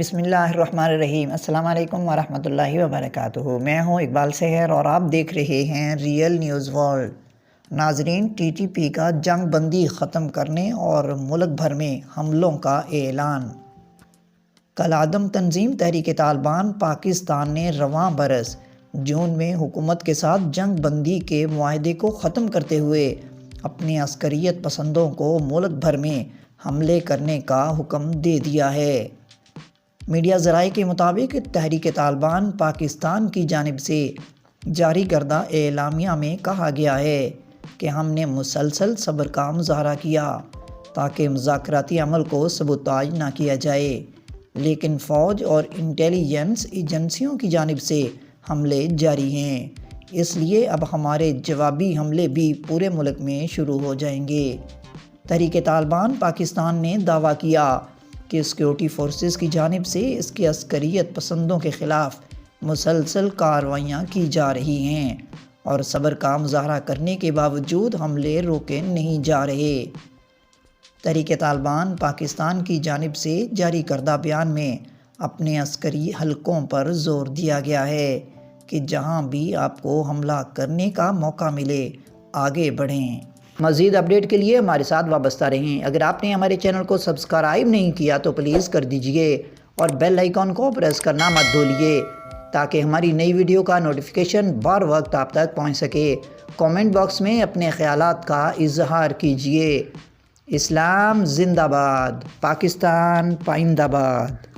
بسم اللہ الرحمن الرحیم۔ السلام علیکم ورحمۃ اللہ وبرکاتہ۔ میں ہوں اقبال سحر اور آپ دیکھ رہے ہیں ریئل نیوز ورلڈ۔ ناظرین، ٹی ٹی پی کا جنگ بندی ختم کرنے اور ملک بھر میں حملوں کا اعلان۔ کالعدم تنظیم تحریک طالبان پاکستان نے رواں برس جون میں حکومت کے ساتھ جنگ بندی کے معاہدے کو ختم کرتے ہوئے اپنے عسکریت پسندوں کو ملک بھر میں حملے کرنے کا حکم دے دیا ہے۔ میڈیا ذرائع کے مطابق تحریک طالبان پاکستان کی جانب سے جاری کردہ اعلامیہ میں کہا گیا ہے کہ ہم نے مسلسل صبر کا مظاہرہ کیا تاکہ مذاکراتی عمل کو سبوتاژ نہ کیا جائے، لیکن فوج اور انٹیلیجنس ایجنسیوں کی جانب سے حملے جاری ہیں، اس لیے اب ہمارے جوابی حملے بھی پورے ملک میں شروع ہو جائیں گے۔ تحریک طالبان پاکستان نے دعویٰ کیا کہ سیکیورٹی فورسز کی جانب سے اس کے عسکریت پسندوں کے خلاف مسلسل کارروائیاں کی جا رہی ہیں اور صبر کا مظاہرہ کرنے کے باوجود حملے روکے نہیں جا رہے۔ تحریک طالبان پاکستان کی جانب سے جاری کردہ بیان میں اپنے عسکری حلقوں پر زور دیا گیا ہے کہ جہاں بھی آپ کو حملہ کرنے کا موقع ملے آگے بڑھیں۔ مزید اپڈیٹ کے لیے ہمارے ساتھ وابستہ رہیں۔ اگر آپ نے ہمارے چینل کو سبسکرائب نہیں کیا تو پلیز کر دیجئے اور بیل آئیکن کو پریس کرنا مت بھولیے تاکہ ہماری نئی ویڈیو کا نوٹیفیکیشن بر وقت آپ تک پہنچ سکے۔ کامنٹ باکس میں اپنے خیالات کا اظہار کیجئے۔ اسلام زندہ باد، پاکستان پائندہ باد۔